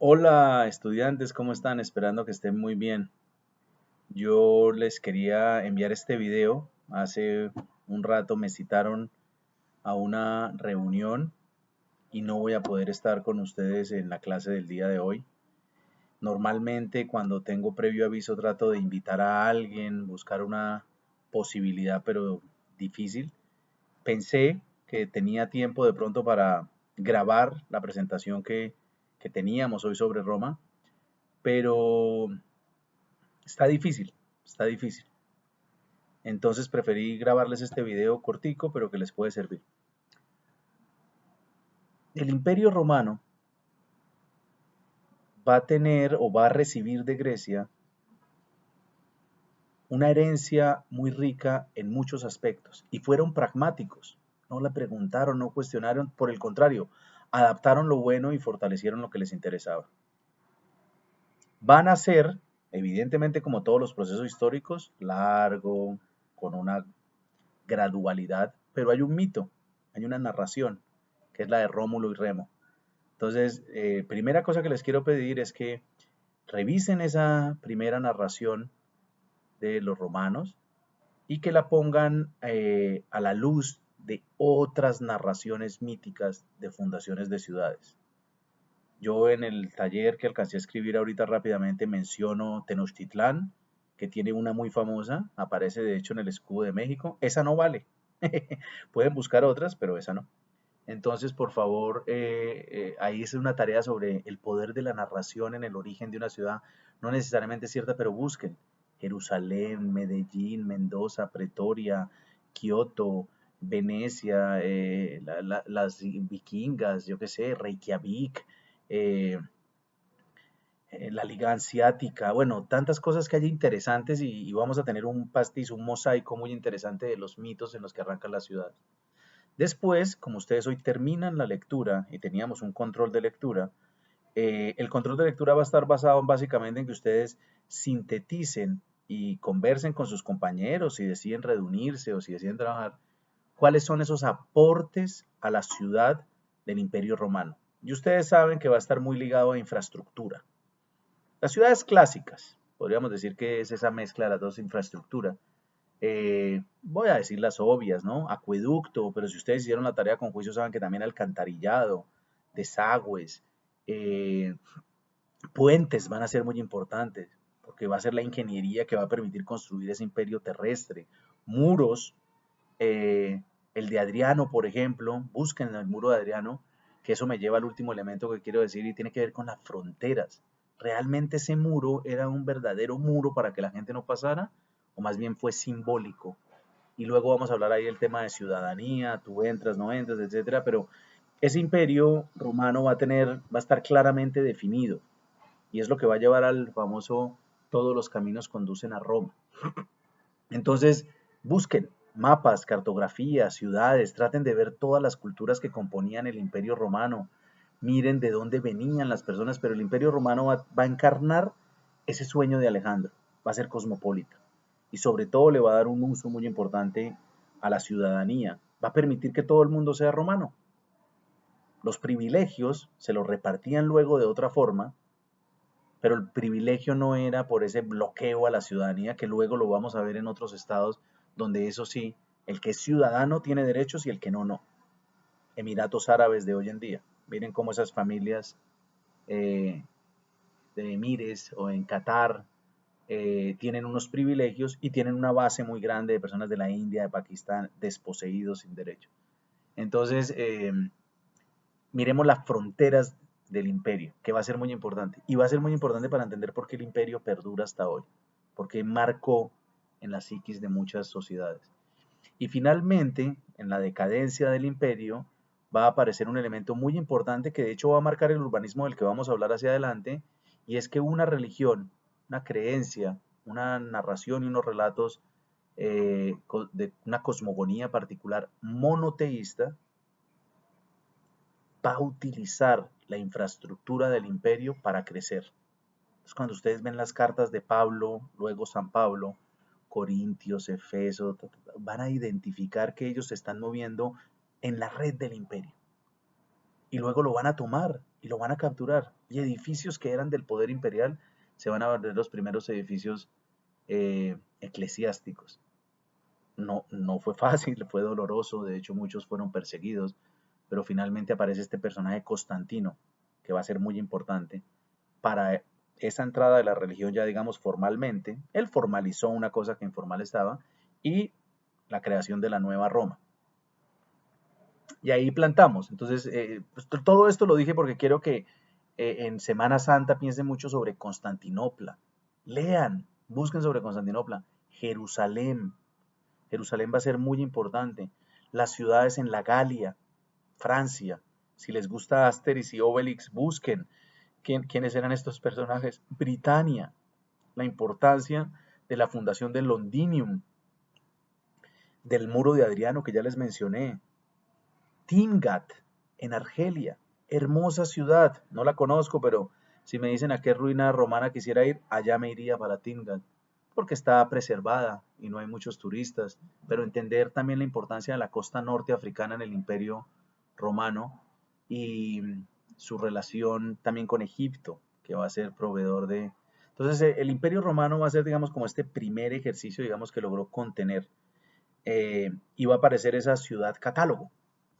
Hola estudiantes, ¿cómo están? Esperando que estén muy bien. Yo les quería enviar este video. Hace un rato me citaron a una reunión y no voy a poder estar con ustedes en la clase del día de hoy. Normalmente cuando tengo previo aviso trato de invitar a alguien, buscar una posibilidad, pero difícil. Pensé que tenía tiempo de pronto para grabar la presentación que teníamos hoy sobre Roma, pero está difícil, está difícil. Entonces preferí grabarles este video cortico, pero que les puede servir. El Imperio Romano va a tener o va a recibir de Grecia una herencia muy rica en muchos aspectos y fueron pragmáticos. No le preguntaron, no cuestionaron, por el contrario, adaptaron lo bueno y fortalecieron lo que les interesaba. Van a ser, evidentemente como todos los procesos históricos, largo, con una gradualidad, pero hay un mito, hay una narración, que es la de Rómulo y Remo. Entonces, primera cosa que les quiero pedir es que revisen esa primera narración de los romanos y que la pongan a la luz de otras narraciones míticas de fundaciones de ciudades. Yo en el taller que alcancé a escribir ahorita rápidamente menciono Tenochtitlán, que tiene una muy famosa, aparece de hecho en el escudo de México. Esa no vale. Pueden buscar otras, pero esa no. Entonces, por favor, ahí es una tarea sobre el poder de la narración en el origen de una ciudad, no necesariamente cierta, pero busquen. Jerusalén, Medellín, Mendoza, Pretoria, Kioto, Venecia, las vikingas, yo qué sé, Reykjavik, eh, la Liga Hanseática, bueno, tantas cosas que hay interesantes y vamos a tener un pastiz, un mosaico muy interesante de los mitos en los que arranca la ciudad. Después, como ustedes hoy terminan la lectura y teníamos un control de lectura, el control de lectura va a estar basado básicamente en que ustedes sinteticen y conversen con sus compañeros si deciden reunirse o si deciden trabajar, cuáles son esos aportes a la ciudad del Imperio Romano. Y ustedes saben que va a estar muy ligado a infraestructura. Las ciudades clásicas, podríamos decir que es esa mezcla de las dos infraestructuras. Voy a decir las obvias, ¿no? Acueducto, pero si ustedes hicieron la tarea con juicio saben que también alcantarillado, desagües, eh, puentes van a ser muy importantes, porque va a ser la ingeniería que va a permitir construir ese imperio terrestre. Muros, eh, el de Adriano, por ejemplo, busquen el muro de Adriano, que eso me lleva al último elemento que quiero decir y tiene que ver con las fronteras. ¿Realmente ese muro era un verdadero muro para que la gente no pasara? ¿O más bien fue simbólico? Y luego vamos a hablar ahí del tema de ciudadanía, tú entras, no entras, etcétera, pero ese imperio romano va a estar claramente definido y es lo que va a llevar al famoso todos los caminos conducen a Roma. Entonces, busquen mapas, cartografías, ciudades, traten de ver todas las culturas que componían el Imperio Romano, miren de dónde venían las personas, pero el Imperio Romano va a encarnar ese sueño de Alejandro, va a ser cosmopolita y sobre todo le va a dar un uso muy importante a la ciudadanía, va a permitir que todo el mundo sea romano. Los privilegios se los repartían luego de otra forma, pero el privilegio no era por ese bloqueo a la ciudadanía que luego lo vamos a ver en otros estados donde eso sí, el que es ciudadano tiene derechos y el que no, no. Emiratos Árabes de hoy en día. Miren cómo esas familias eh, de emires o en Qatar tienen unos privilegios y tienen una base muy grande de personas de la India, de Pakistán, desposeídos sin derecho. Entonces, miremos las fronteras del imperio, que va a ser muy importante. Y va a ser muy importante para entender por qué el imperio perdura hasta hoy, porque marcó en la psiquis de muchas sociedades. Y finalmente, en la decadencia del imperio, va a aparecer un elemento muy importante que de hecho va a marcar el urbanismo del que vamos a hablar hacia adelante, y es que una religión, una creencia, una narración y unos relatos de una cosmogonía particular monoteísta va a utilizar la infraestructura del imperio para crecer. Entonces, cuando ustedes ven las cartas de Pablo, luego San Pablo, Corintios, Efeso, van a identificar que ellos se están moviendo en la red del imperio. y luego lo van a tomar y lo van a capturar. Y edificios que eran del poder imperial se van a volver los primeros edificios eclesiásticos. No, no fue fácil, fue doloroso, de hecho muchos fueron perseguidos, pero finalmente aparece este personaje Constantino, que va a ser muy importante para esa entrada de la religión ya digamos formalmente. Él formalizó una cosa que informal estaba y la creación de la nueva Roma. Y ahí plantamos. Entonces, pues, todo esto lo dije porque quiero que en Semana Santa piensen mucho sobre Constantinopla. Lean, busquen sobre Constantinopla. Jerusalén. Jerusalén va a ser muy importante. Las ciudades en la Galia, Francia. Si les gusta Asterix y Obelix, busquen quiénes eran estos personajes. Britania, la importancia de la fundación del Londinium, del muro de Adriano que ya les mencioné. Timgat, en Argelia, hermosa ciudad, no la conozco, pero si me dicen a qué ruina romana quisiera ir, allá me iría para Timgat, porque está preservada y no hay muchos turistas, pero entender también la importancia de la costa norte africana en el Imperio Romano y su relación también con Egipto, que va a ser proveedor de... Entonces el Imperio Romano va a ser, digamos, como este primer ejercicio, digamos, que logró contener y va a aparecer esa ciudad catálogo.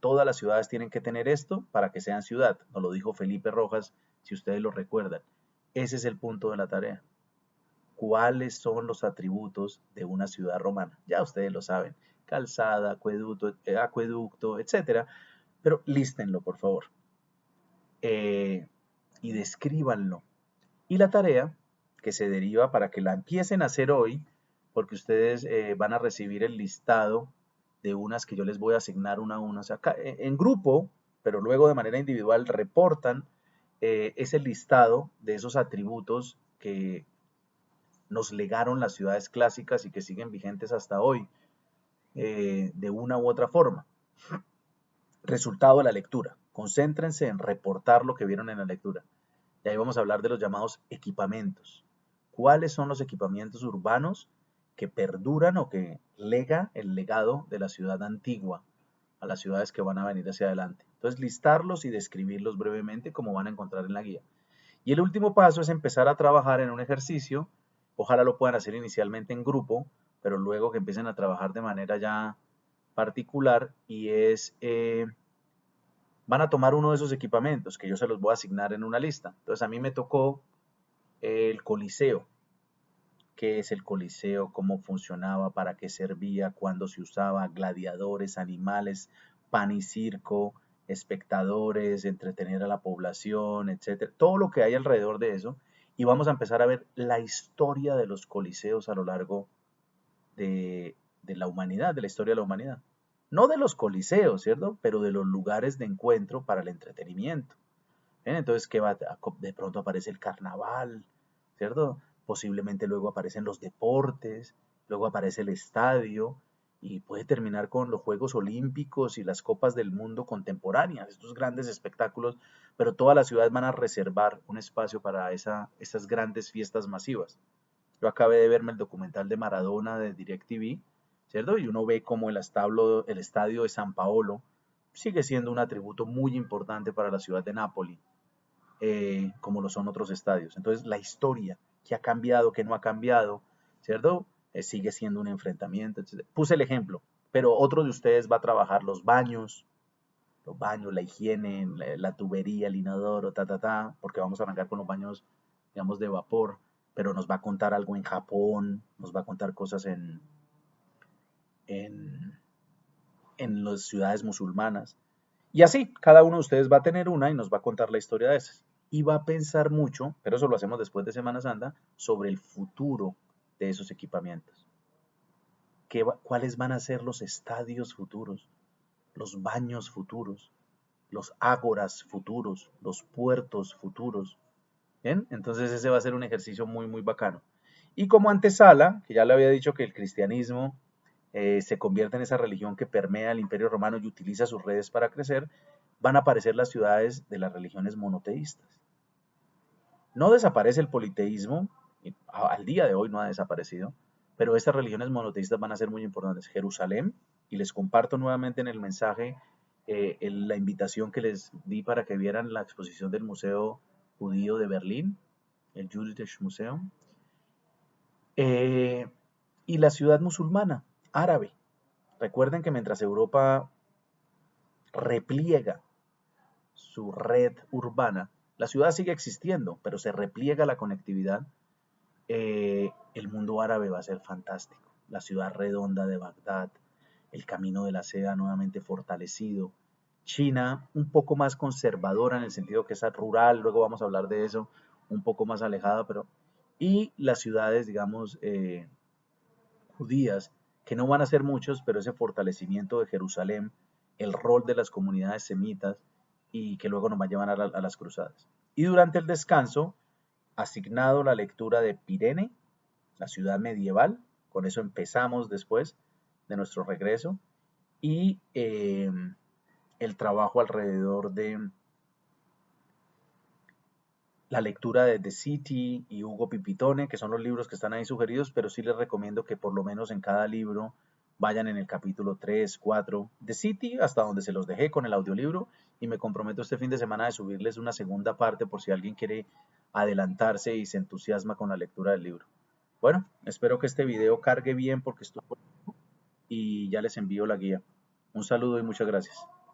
Todas las ciudades tienen que tener esto para que sean ciudad. Nos lo dijo Felipe Rojas, si ustedes lo recuerdan. Ese es el punto de la tarea. ¿Cuáles son los atributos de una ciudad romana? Ya ustedes lo saben. Calzada, acueducto, etcétera. Pero lístenlo, por favor. Y descríbanlo. Y la tarea que se deriva para que la empiecen a hacer hoy, porque ustedes van a recibir el listado de unas que yo les voy a asignar una a una. O sea, en grupo, pero luego de manera individual reportan ese listado de esos atributos que nos legaron las ciudades clásicas y que siguen vigentes hasta hoy, de una u otra forma. Resultado de la lectura. Concéntrense en reportar lo que vieron en la lectura. Y ahí vamos a hablar de los llamados equipamientos. ¿Cuáles son los equipamientos urbanos que perduran o que lega el legado de la ciudad antigua a las ciudades que van a venir hacia adelante? Entonces, listarlos y describirlos brevemente como van a encontrar en la guía. Y el último paso es empezar a trabajar en un ejercicio. Ojalá lo puedan hacer inicialmente en grupo, pero luego que empiecen a trabajar de manera ya particular y es van a tomar uno de esos equipamientos que yo se los voy a asignar en una lista. Entonces a mí me tocó el Coliseo. ¿Qué es el Coliseo? ¿Cómo funcionaba? ¿Para qué servía? ¿Cuándo se usaba? Gladiadores, animales, pan y circo, espectadores, entretener a la población, etcétera. Todo lo que hay alrededor de eso. Y vamos a empezar a ver la historia de los coliseos a lo largo de la humanidad, de la historia de la humanidad. No de los coliseos, ¿cierto? Pero de los lugares de encuentro para el entretenimiento. ¿Ven? Entonces, ¿qué va? De pronto aparece el carnaval, ¿cierto? Posiblemente luego aparecen los deportes, luego aparece el estadio y puede terminar con los Juegos Olímpicos y las Copas del Mundo contemporáneas, estos grandes espectáculos, pero todas las ciudades van a reservar un espacio para esas grandes fiestas masivas. Yo acabé de verme el documental de Maradona de DirecTV, ¿cierto? Y uno ve cómo el estadio de San Paolo sigue siendo un atributo muy importante para la ciudad de Nápoles, como lo son otros estadios. Entonces, la historia, qué ha cambiado, qué no ha cambiado, ¿cierto? Sigue siendo un enfrentamiento. Etc. Puse el ejemplo, pero otro de ustedes va a trabajar los baños, la higiene, la tubería, el inodoro, porque vamos a arrancar con los baños, digamos, de vapor, pero nos va a contar algo en Japón, nos va a contar cosas en, en las ciudades musulmanas. Y así, cada uno de ustedes va a tener una y nos va a contar la historia de esas. Y va a pensar mucho, pero eso lo hacemos después de Semana Santa, sobre el futuro de esos equipamientos. ¿Cuáles van a ser los estadios futuros, los baños futuros, los ágoras futuros, los puertos futuros? ¿Bien? Entonces ese va a ser un ejercicio muy, muy bacano. Y como antesala, que ya le había dicho que el cristianismo se convierte en esa religión que permea el Imperio Romano y utiliza sus redes para crecer, van a aparecer las ciudades de las religiones monoteístas. No desaparece el politeísmo, al día de hoy no ha desaparecido, pero estas religiones monoteístas van a ser muy importantes. Jerusalén, y les comparto nuevamente en el mensaje la invitación que les di para que vieran la exposición del Museo Judío de Berlín, el Jüdisches Museum, eh, y la ciudad musulmana, árabe. Recuerden que mientras Europa repliega su red urbana, la ciudad sigue existiendo, pero se repliega la conectividad, el mundo árabe va a ser fantástico. La ciudad redonda de Bagdad, el camino de la seda nuevamente fortalecido. China, un poco más conservadora en el sentido que es rural, luego vamos a hablar de eso, un poco más alejada, pero... Y las ciudades, digamos, judías, que no van a ser muchos, pero ese fortalecimiento de Jerusalén, el rol de las comunidades semitas y que luego nos va a llevar a las cruzadas. Y durante el descanso, asignado la lectura de Pirene, la ciudad medieval, con eso empezamos después de nuestro regreso, y el trabajo alrededor de la lectura de The City y Hugo Pipitone, que son los libros que están ahí sugeridos, pero sí les recomiendo que por lo menos en cada libro vayan en el capítulo 3, 4, The City, hasta donde se los dejé con el audiolibro, y me comprometo este fin de semana de subirles una segunda parte por si alguien quiere adelantarse y se entusiasma con la lectura del libro. Bueno, espero que este video cargue bien porque estuvo y ya les envío la guía. Un saludo y muchas gracias.